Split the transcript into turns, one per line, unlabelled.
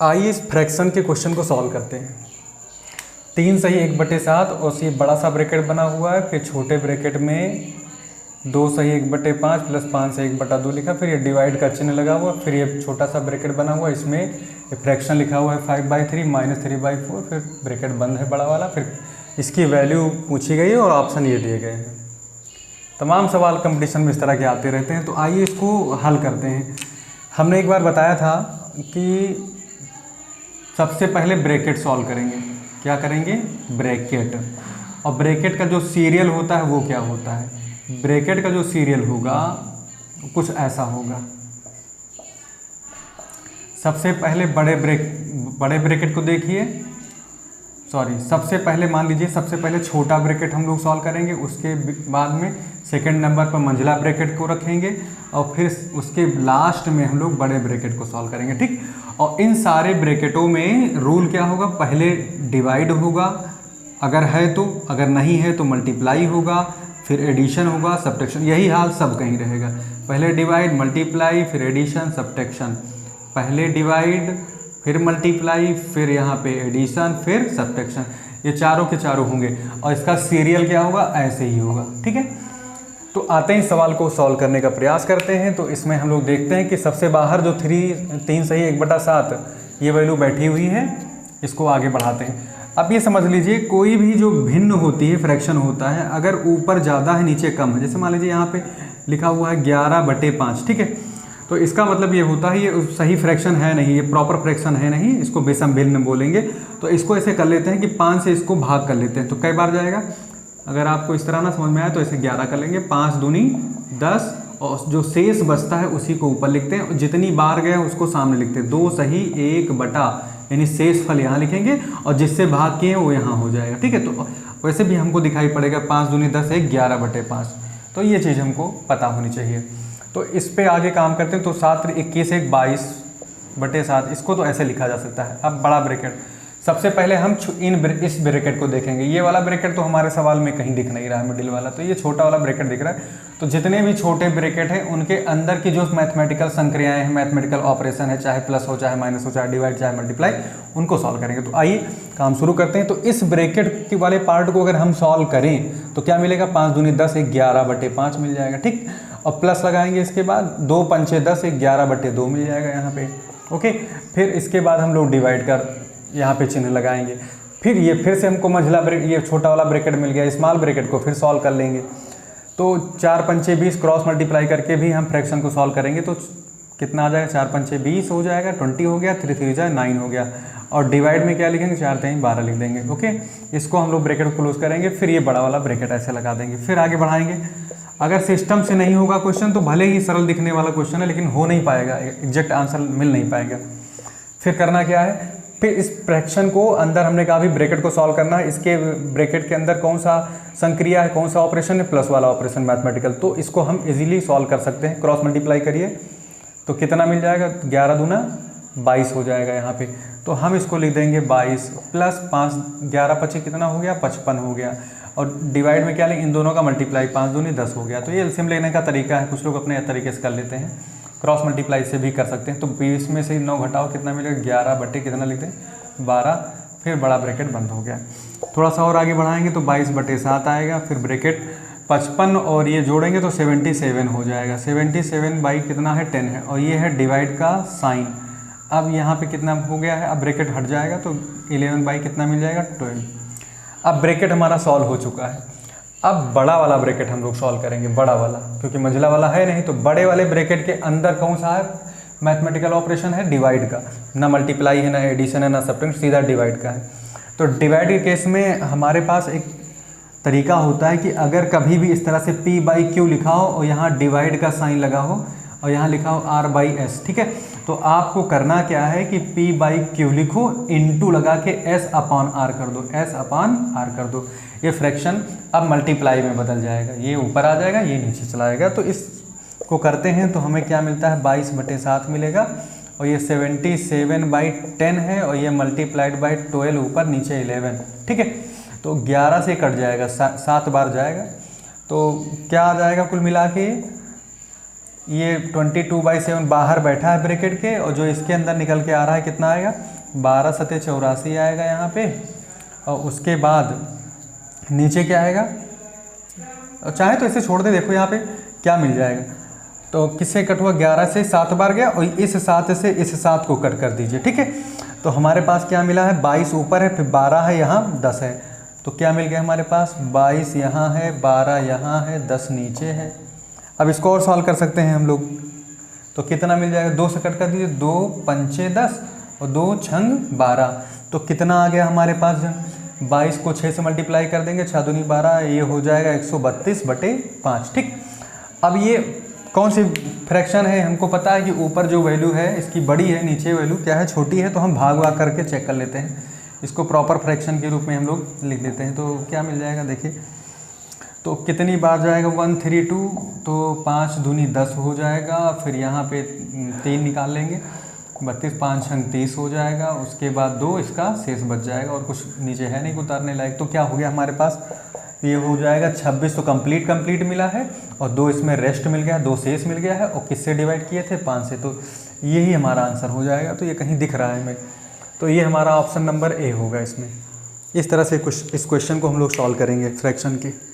आइए इस फ्रैक्शन के क्वेश्चन को सॉल्व करते हैं। 3 सही 1/7 और ये बड़ा सा ब्रैकेट बना हुआ है, फिर छोटे ब्रैकेट में 2 सही 1/5 प्लस 5 सही 1/2 लिखा, फिर ये डिवाइड का चिन्ह लगा हुआ, फिर ये छोटा सा ब्रैकेट बना हुआ, इसमें ये फ्रैक्शन लिखा हुआ है 5/3 -3/4, फिर ब्रैकेट बंद है बड़ा वाला, फिर इसकी वैल्यू पूछी गई है और ऑप्शन ये दिए गए हैं। तमाम सवाल कंपटीशन में इस तरह के आते रहते हैं, तो आइए इसको हल करते हैं। हमने एक बार बताया था कि सबसे पहले ब्रैकेट सॉल्व करेंगे। क्या करेंगे? ब्रैकेट। और ब्रैकेट का जो सीरियल होता है वो क्या होता है? ब्रैकेट का जो सीरियल होगा कुछ ऐसा होगा। सबसे पहले बड़े ब्रैकेट को देखिए, सबसे पहले मान लीजिए सबसे पहले छोटा ब्रैकेट हम लोग सॉल्व करेंगे, उसके बाद में सेकंड नंबर पर मंझला ब्रैकेट को रखेंगे और फिर उसके लास्ट में हम लोग बड़े ब्रैकेट को सॉल्व करेंगे, ठीक। और इन सारे ब्रैकेटों में रूल क्या होगा? पहले डिवाइड होगा अगर है तो, अगर नहीं है तो मल्टीप्लाई होगा, फिर एडिशन होगा, सब्ट्रैक्शन। यही हाल सब कहीं रहेगा। पहले डिवाइड, मल्टीप्लाई, फिर एडिशन, सब्ट्रैक्शन। पहले डिवाइड, फिर मल्टीप्लाई, फिर यहाँ पे एडिशन, फिर सब्ट्रैक्शन। ये चारों के चारों होंगे और इसका सीरियल क्या होगा? ऐसे ही होगा, ठीक है। तो आते ही सवाल को सॉल्व करने का प्रयास करते हैं। तो इसमें हम लोग देखते हैं कि सबसे बाहर जो 3 सही 1/7 ये वैल्यू बैठी हुई है, इसको आगे बढ़ाते हैं। अब ये समझ लीजिए कोई भी जो भिन्न होती है, फ्रैक्शन होता है, अगर ऊपर ज़्यादा है नीचे कम है, जैसे मान लीजिए यहाँ पे लिखा हुआ है 11/5, ठीक है। तो इसका मतलब ये होता है ये सही फ्रैक्शन है नहीं, ये प्रॉपर फ्रैक्शन है नहीं, इसको विषम भिन्न बोलेंगे। तो इसको ऐसे कर लेते हैं कि 5 से इसको भाग कर लेते हैं, तो कई बार जाएगा। अगर आपको इस तरह ना समझ में आए तो ऐसे 11 कर लेंगे, 5 दूनी 10 और जो शेष बचता है उसी को ऊपर लिखते हैं, जितनी बार गए उसको सामने लिखते हैं। 2 सही 1/, यानी शेष फल यहाँ लिखेंगे और जिससे भाग किए वो यहाँ हो जाएगा, ठीक है। तो वैसे भी हमको दिखाई पड़ेगा 5 दूनी 10 है 11/5, तो ये चीज़ हमको पता होनी चाहिए। तो इस पे आगे काम करते हैं। तो 7 21 1 22/7, इसको तो ऐसे लिखा जा सकता है। अब बड़ा ब्रैकेट, सबसे पहले हम इस ब्रैकेट को देखेंगे। ये वाला ब्रैकेट तो हमारे सवाल में कहीं दिख नहीं रहा है, मिडिल वाला, तो ये छोटा वाला ब्रैकेट दिख रहा है। तो जितने भी छोटे ब्रैकेट हैं उनके अंदर की जो मैथमेटिकल संक्रियाएं हैं, मैथमेटिकल ऑपरेशन है, चाहे प्लस हो, चाहे माइनस हो, चाहे डिवाइड, चाहे मल्टीप्लाई, उनको सॉल्व करेंगे। तो आइए काम शुरू करते हैं। तो इस ब्रैकेट के वाले पार्ट को अगर हम सॉल्व करें तो क्या मिलेगा? 5 दूनी 10 11/5 मिल जाएगा, ठीक। और प्लस लगाएंगे इसके बाद, 2 पंचे 10 11/2 मिल जाएगा यहाँ पे, ओके। फिर इसके बाद हम लोग डिवाइड कर यहाँ पे चिन्ह लगाएंगे। फिर से हमको मंझला ब्रैकेट, ये छोटा वाला ब्रैकेट मिल गया, स्मॉल ब्रैकेट को फिर सॉल्व कर लेंगे। तो 4 पंचे 20 क्रॉस मल्टीप्लाई करके भी हम फ्रैक्शन को सॉल्व करेंगे। तो कितना आ जाएगा? 4 पंचे 20 हो जाएगा, 20 हो गया, 3 3 9 हो गया। और डिवाइड में क्या लिखेंगे? 4 3 12 लिख देंगे, ओके। इसको हम लोग ब्रैकेट क्लोज करेंगे, फिर ये बड़ा वाला ब्रैकेट ऐसे लगा देंगे, फिर आगे बढ़ाएंगे। अगर सिस्टम से नहीं होगा क्वेश्चन तो भले ही सरल दिखने वाला क्वेश्चन है, लेकिन हो नहीं पाएगा, एग्जैक्ट आंसर मिल नहीं पाएगा। फिर करना क्या है? फिर इस फ्रैक्शन को अंदर हमने कहा भी ब्रैकेट को सॉल्व करना है। इसके ब्रैकेट के अंदर कौन सा संक्रिया है, कौन सा ऑपरेशन है? प्लस वाला ऑपरेशन, मैथमेटिकल। तो इसको हम इजीली सॉल्व कर सकते हैं। क्रॉस मल्टीप्लाई करिए तो कितना मिल जाएगा? 11 दूना 22 हो जाएगा यहाँ पे। तो हम इसको लिख देंगे 22 प्लस 5 11 25 कितना हो गया? 55 हो गया। और डिवाइड में क्या लेंगे? इन दोनों का मल्टीप्लाई, 5 दूनी 10 हो गया। तो ये एलसीएम लेने का तरीका है, कुछ लोग अपने तरीके से कर लेते हैं। क्रॉस मल्टीप्लाई से भी कर सकते हैं। तो 20 में से 9 घटाओ, कितना मिलेगा? 11 बटे कितना लिखते हैं? 12। फिर बड़ा ब्रैकेट बंद हो गया। थोड़ा सा और आगे बढ़ाएंगे तो 22/7 आएगा। फिर ब्रैकेट 55 और ये जोड़ेंगे तो 77 हो जाएगा। 77 बाई कितना है? 10 है। और ये है डिवाइड का साइन। अब यहाँ पे कितना हो गया है? अब ब्रैकेट हट जाएगा तो 11 बाई कितना मिल जाएगा? 12। अब ब्रैकेट हमारा सॉल्व हो चुका है। अब बड़ा वाला ब्रैकेट हम लोग सॉल्व करेंगे, बड़ा वाला, क्योंकि मंझला वाला है नहीं। तो बड़े वाले ब्रैकेट के अंदर कौन सा है मैथमेटिकल ऑपरेशन? है डिवाइड का। ना मल्टीप्लाई है, ना एडिशन है, ना सब्ट्रैक्शन, सीधा डिवाइड का है। तो डिवाइड के केस में हमारे पास एक तरीका होता है कि अगर कभी भी इस तरह से P/Q लिखा हो और यहाँ डिवाइड का साइन लगा हो और यहाँ लिखा हो R/S, ठीक है। तो आपको करना क्या है कि P/Q लिखो, इनटू लगा के S/R कर दो, S/R कर दो। ये फ्रैक्शन अब मल्टीप्लाई में बदल जाएगा, ये ऊपर आ जाएगा, ये नीचे चला जाएगा। तो इसको करते हैं तो हमें क्या मिलता है? 22/7 मिलेगा। और ये 77/10 है और ये मल्टीप्लाइड बाई 12 ऊपर नीचे 11, ठीक है। तो 11 से कट जाएगा, 7 बार जाएगा। तो क्या आ जाएगा कुल मिला के? ये 22/7 बाहर बैठा है ब्रैकेट के, और जो इसके अंदर निकल के आ रहा है कितना आएगा, 12 सते 84 आएगा यहाँ पे। और उसके बाद नीचे क्या आएगा, और चाहे तो इसे छोड़ दे, देखो यहाँ पे क्या मिल जाएगा। तो किससे कट हुआ, 11 से 7 बार गया, और इस 7 से इस 7 को कट कर दीजिए, ठीक है। तो हमारे पास क्या मिला है, 22 ऊपर है, फिर 12 है, यहाँ 10 है। तो क्या मिल गया हमारे पास, 22 यहाँ है, 12 यहाँ है, 10 नीचे है। अब इसको और सॉल्व कर सकते हैं हम लोग। तो कितना मिल जाएगा, 2 से कट कर दीजिए, 2 पंचे 10 और 2 छंग 12। तो कितना आ गया हमारे पास, 22 को 6 से मल्टीप्लाई कर देंगे, 6 दूनी 12, ये हो जाएगा 132/5, ठीक। अब ये कौन सी फ्रैक्शन है, हमको पता है कि ऊपर जो वैल्यू है इसकी बड़ी है, नीचे वैल्यू क्या है, छोटी है। तो हम भाग करके चेक कर लेते हैं, इसको प्रॉपर फ्रैक्शन के रूप में हम लोग लिख देते हैं। तो क्या मिल जाएगा, देखिए तो कितनी बार जाएगा, 132, तो 5 दूनी 10 हो जाएगा। फिर यहाँ पे 3 निकाल लेंगे, 32 5 छंग 30 हो जाएगा। उसके बाद 2 इसका शेष बच जाएगा, और कुछ नीचे है नहीं उतारने लायक। तो क्या हो गया हमारे पास, ये हो जाएगा 26। तो कंप्लीट मिला है, और 2 इसमें रेस्ट मिल गया, 2 शेष मिल गया है, और किससे डिवाइड किए थे, 5 से। तो यही हमारा आंसर हो जाएगा। तो ये कहीं दिख रहा है हमें, तो ये हमारा ऑप्शन नंबर ए होगा इसमें। इस तरह से कुछ इस क्वेश्चन को हम लोग सॉल्व करेंगे फ्रैक्शन के।